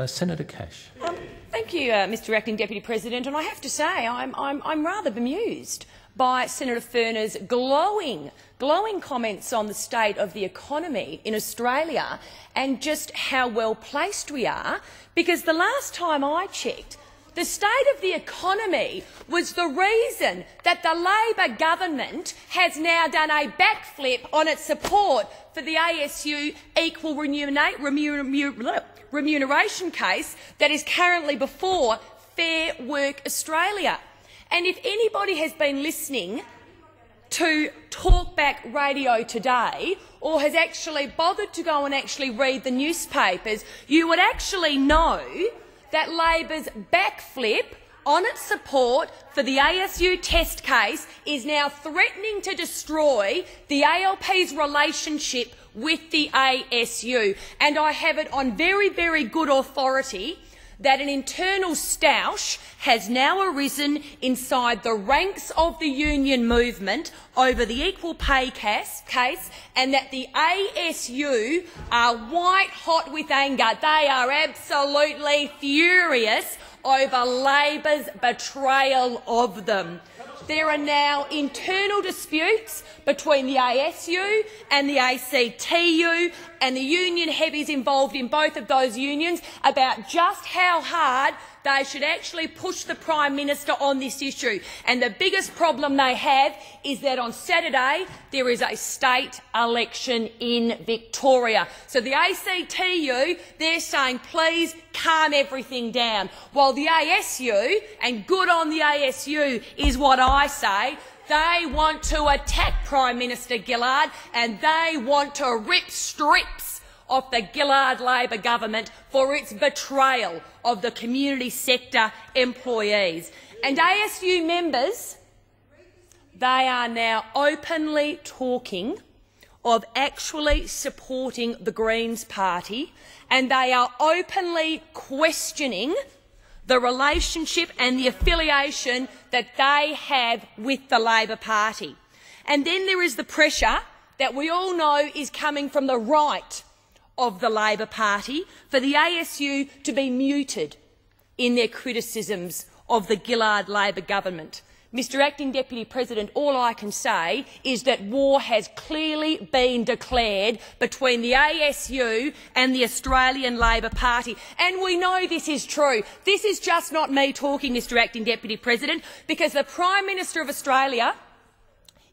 Senator Cash. Thank you, Mr Acting Deputy President. And I have to say I'm rather bemused by Senator Furner's glowing comments on the state of the economy in Australia and just how well placed we are, because the last time I checked, the state of the economy was the reason that the Labor government has now done a backflip on its support for the ASU equal remuneration case that is currently before Fair Work Australia. And if anybody has been listening to Talkback Radio today, or has actually bothered to go and actually read the newspapers, you would actually know that Labor's backflip on its support for the ASU test case is now threatening to destroy the ALP's relationship with the ASU. And I have it on very, very good authority that an internal stoush has now arisen inside the ranks of the union movement over the equal pay case, and that the ASU are white-hot with anger. They are absolutely furious over Labor's betrayal of them. There are now internal disputes between the ASU and the ACTU and the union heavies involved in both of those unions about just how hard they should actually push the Prime Minister on this issue. And the biggest problem they have is that on Saturday there is a state election in Victoria. So the ACTU, they're saying please calm everything down, while the ASU, and good on the ASU is what I say, they want to attack Prime Minister Gillard and they want to rip strips off the Gillard Labor government for its betrayal of the community sector employees. And ASU members, they are now openly talking of actually supporting the Greens Party, and they are openly questioning the relationship and the affiliation that they have with the Labor Party. And then there is the pressure that we all know is coming from the right of the Labor Party for the ASU to be muted in their criticisms of the Gillard Labor government. Mr Acting Deputy President, all I can say is that war has clearly been declared between the ASU and the Australian Labor Party. And we know this is true. This is just not me talking, Mr Acting Deputy President, because the Prime Minister of Australia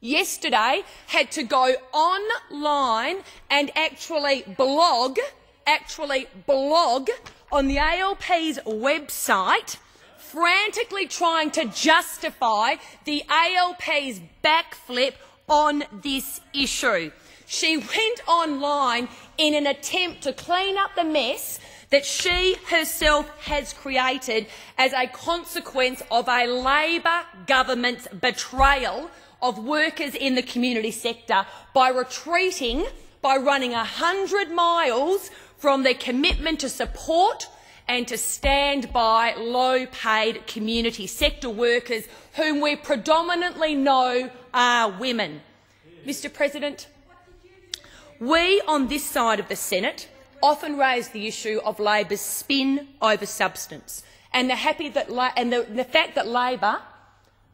yesterday had to go online and actually blog on the ALP's website, frantically trying to justify the ALP's backflip on this issue. She went online in an attempt to clean up the mess that she herself has created as a consequence of a Labor government's betrayal of workers in the community sector by retreating, by running 100 miles from their commitment to support and to stand by low-paid community sector workers whom we predominantly know are women. Mr President, we on this side of the Senate often raise the issue of Labor's spin over substance and the fact that Labor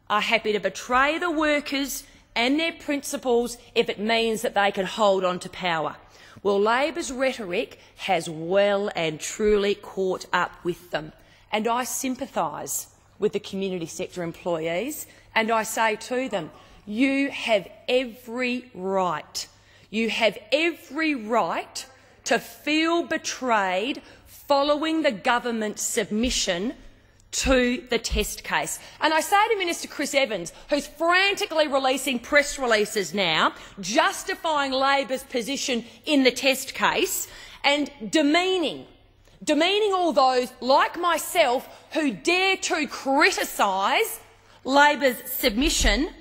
are happy to betray the workers and their principles if it means that they can hold on to power. Well, Labor's rhetoric has well and truly caught up with them, and I sympathise with the community sector employees, and I say to them, you have every right. You have every right to feel betrayed following the government's submission to the test case. And I say to Minister Chris Evans, who's frantically releasing press releases now, justifying Labor's position in the test case and demeaning all those like myself who dare to criticise Labor's submission,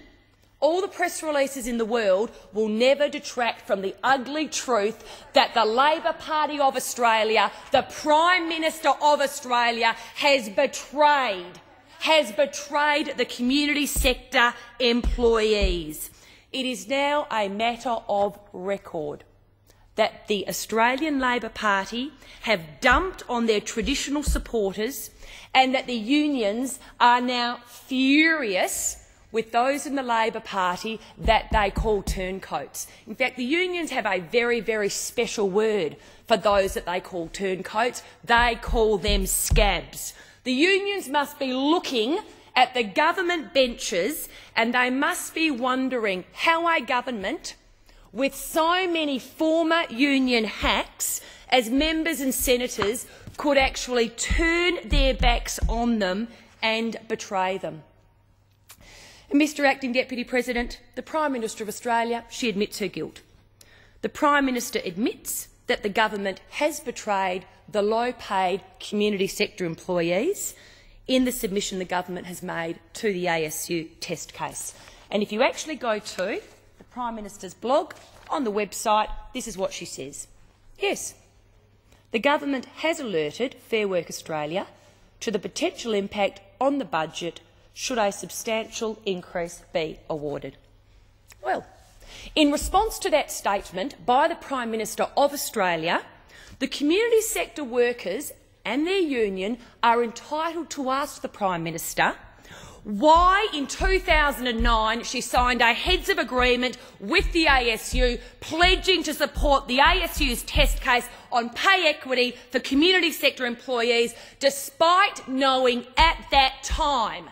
all the press releases in the world will never detract from the ugly truth that the Labor Party of Australia, the Prime Minister of Australia, has betrayed the community sector employees. It is now a matter of record that the Australian Labor Party have dumped on their traditional supporters and that the unions are now furious with those in the Labor Party that they call turncoats. In fact, the unions have a very, very special word for those that they call turncoats. They call them scabs. The unions must be looking at the government benches and they must be wondering how a government with so many former union hacks as members and senators could actually turn their backs on them and betray them. Mr Acting Deputy President, the Prime Minister of Australia, she admits her guilt. The Prime Minister admits that the government has betrayed the low-paid community sector employees in the submission the government has made to the ASU test case. And if you actually go to the Prime Minister's blog on the website, this is what she says. Yes, the government has alerted Fair Work Australia to the potential impact on the budget should a substantial increase be awarded. Well, in response to that statement by the Prime Minister of Australia, the community sector workers and their union are entitled to ask the Prime Minister why in 2009 she signed a heads of agreement with the ASU pledging to support the ASU's test case on pay equity for community sector employees, despite knowing at that time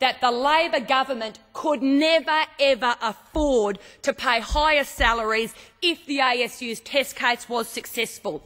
that the Labor government could never ever afford to pay higher salaries if the ASU's test case was successful.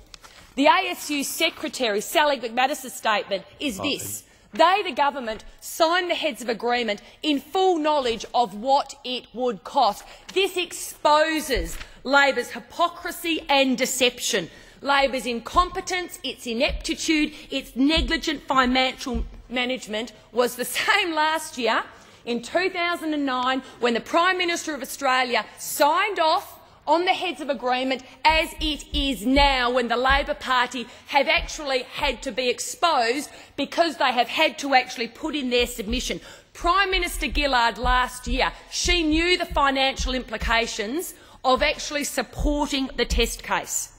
The ASU Secretary, Sally McManus's statement is this. They, the government, signed the heads of agreement in full knowledge of what it would cost. This exposes Labor's hypocrisy and deception. Labor's incompetence, its ineptitude, its negligent financial management was the same last year in 2009 when the Prime Minister of Australia signed off on the heads of agreement as it is now when the Labor Party have actually had to be exposed because they have had to actually put in their submission. Prime Minister Gillard last year, she knew the financial implications of actually supporting the test case.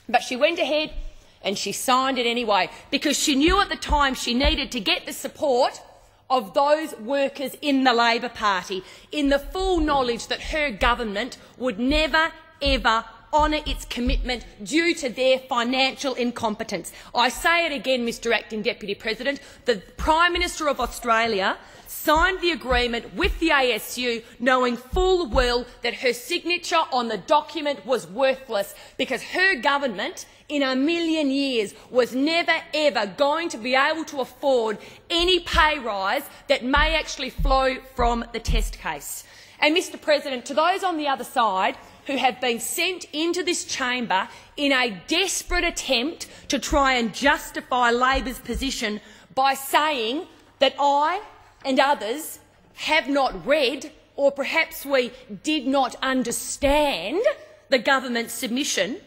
But she went ahead and she signed it anyway because she knew at the time she needed to get the support of those workers in the Labor Party, in the full knowledge that her government would never, ever honour its commitment due to their financial incompetence. I say it again, Mr Acting Deputy President, the Prime Minister of Australia signed the agreement with the ASU knowing full well that her signature on the document was worthless because her government in a million years was never ever going to be able to afford any pay rise that may actually flow from the test case. And Mr President, to those on the other side who have been sent into this chamber in a desperate attempt to try and justify Labor's position by saying that I and others have not read or perhaps we did not understand the government's submission,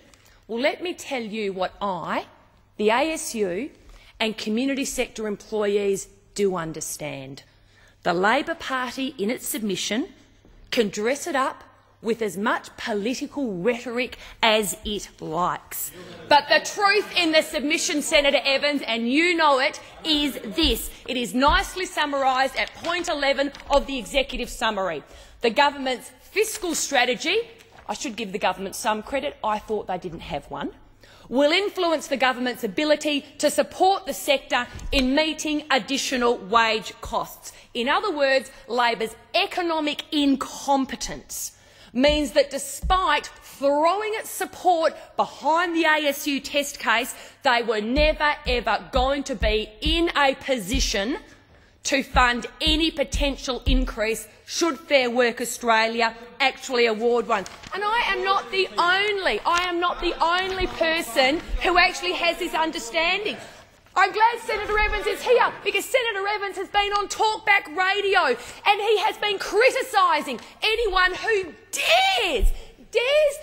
well, let me tell you what I, the ASU and community sector employees do understand. The Labor Party in its submission can dress it up with as much political rhetoric as it likes. But the truth in the submission, Senator Evans, and you know it, is this. It is nicely summarised at point 11 of the executive summary. The government's fiscal strategy, I should give the government some credit, I thought they didn't have one, will influence the government's ability to support the sector in meeting additional wage costs. In other words, Labor's economic incompetence means that despite throwing its support behind the ASU test case, they were never ever going to be in a position to fund any potential increase should Fair Work Australia actually award one. And I am not the only person who actually has this understanding. I'm glad Senator Evans is here because Senator Evans has been on Talkback Radio and he has been criticising anyone who dares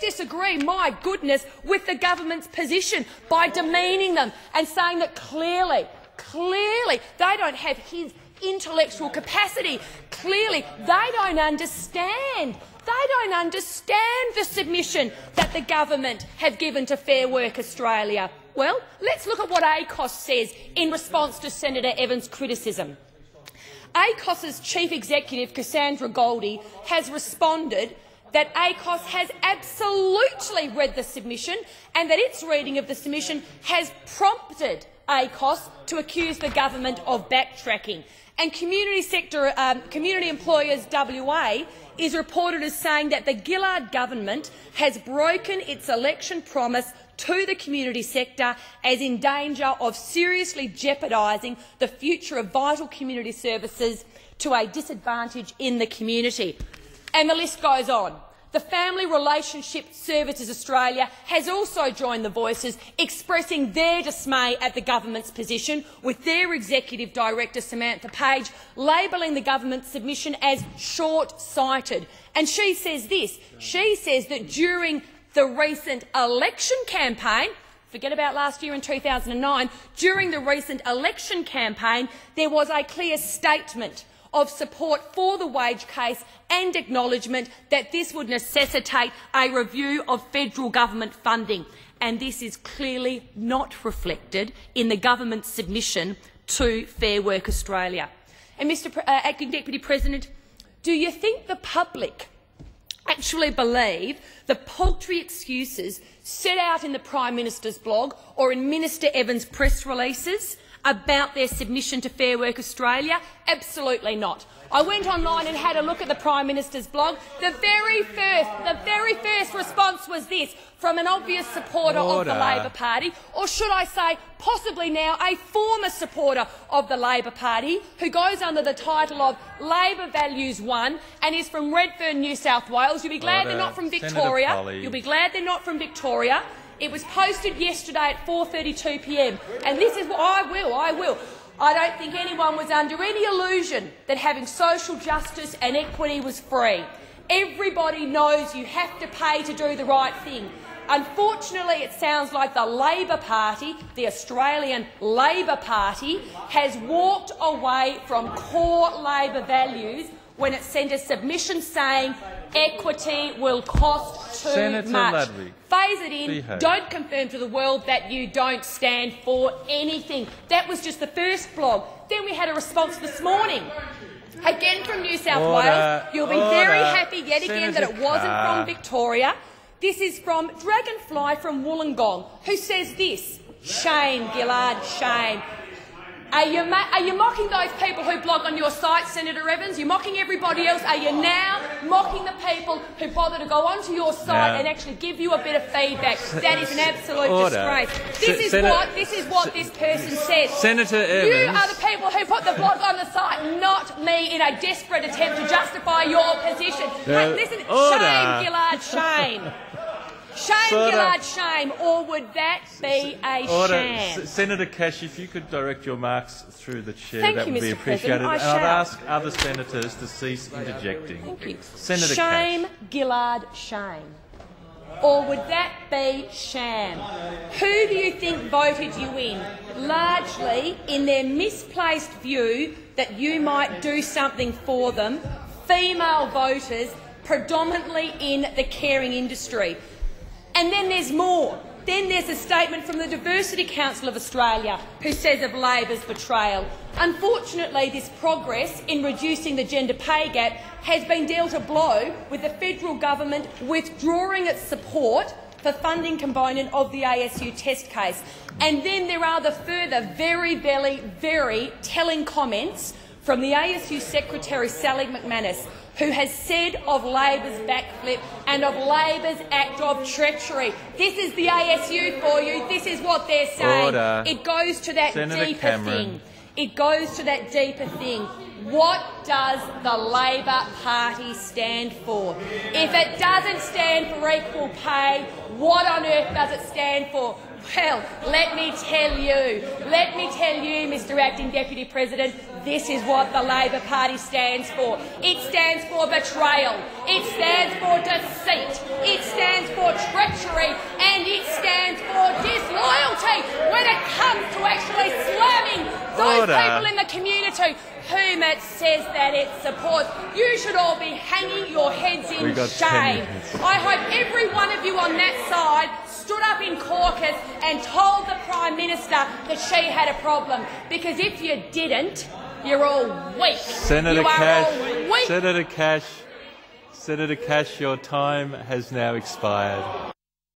disagree, my goodness, with the government's position by demeaning them and saying that clearly they don't have intellectual capacity. Clearly, they don't understand. They don't understand the submission that the government have given to Fair Work Australia. Well, let's look at what ACOS says in response to Senator Evans' criticism. ACOS's Chief Executive, Cassandra Goldie, has responded that ACOS has absolutely read the submission and that its reading of the submission has prompted ACOS to accuse the government of backtracking. And Community Employers WA is reported as saying that the Gillard government has broken its election promise to the community sector as in danger of seriously jeopardising the future of vital community services to a disadvantage in the community. And the list goes on. The Family Relationship Services Australia has also joined the voices expressing their dismay at the government's position, with their Executive Director Samantha Page labelling the government's submission as short-sighted. And she says this. She says that during the recent election campaign, forget about last year in 2009, during the recent election campaign there was a clear statement of support for the wage case and acknowledgement that this would necessitate a review of federal government funding. And this is clearly not reflected in the government's submission to Fair Work Australia. And Mr. Acting Deputy President, do you think the public actually believe the paltry excuses set out in the Prime Minister's blog or in Minister Evans' press releases about their submission to Fair Work Australia? Absolutely not. I went online and had a look at the Prime Minister's blog. The very first response was this, from an obvious supporter of the Labor Party, or should I say possibly now a former supporter of the Labor Party, who goes under the title of Labor Values One and is from Redfern, New South Wales. You'll be glad they're not from Victoria. You'll be glad they're not from Victoria. It was posted yesterday at 4:32 p.m. and this is what I will. I don't think anyone was under any illusion that having social justice and equity was free. Everybody knows you have to pay to do the right thing. Unfortunately, it sounds like the Labor Party, the Australian Labor Party, has walked away from core Labor values when it sent a submission saying equity will cost too Senator much. Ludwig, phase it in. behave. Don't confirm to the world that you don't stand for anything. That was just the first blog. Then we had a response this morning, again from New South Wales. You'll be very happy yet again that it wasn't from Victoria. This is from Dragonfly from Wollongong, who says this: shame, Gillard, shame. Are you mocking those people who blog on your site, Senator Evans? You're mocking everybody else. Are you now mocking the people who bother to go onto your site and actually give you a bit of feedback? That is an absolute disgrace. This is what this person says. Senator Evans. You are the people who put the blog on the site, not me, in a desperate attempt to justify your position. Hey, listen, shame, Gillard, shame. Shame, Gillard, shame, or would that be a sham? Senator Cash, if you could direct your marks through the chair, Thank would you, be Mr. appreciated. President. And I'd ask other senators to cease interjecting. Thank you. Senator shame, Cash. Gillard, shame. Or would that be sham? Who do you think voted you in? Largely in their misplaced view that you might do something for them, female voters, predominantly in the caring industry. And then there's more. Then there's a statement from the Diversity Council of Australia, who says of Labor's betrayal, unfortunately this progress in reducing the gender pay gap has been dealt a blow with the federal government withdrawing its support for funding component of the ASU test case. And then there are the further very telling comments from the ASU Secretary Sally McManus, who has said of Labor's backflip and of Labor's act of treachery. This is the ASU for you. This is what they're saying. It goes to that deeper thing. It goes to that deeper thing. What does the Labor Party stand for? If it doesn't stand for equal pay, what on earth does it stand for? Well, let me tell you, Mr Acting Deputy President, this is what the Labor Party stands for. It stands for betrayal, it stands for deceit, it stands for treachery, and it stands for disloyalty when it comes to actually slamming those people in the community whom it says that it supports. You should all be hanging your heads in shame. I hope every one of you on that side stood up in caucus and told the Prime Minister that she had a problem, because if you didn't, you're all weak. Senator you are Cash, all weak. Senator Cash, your time has now expired.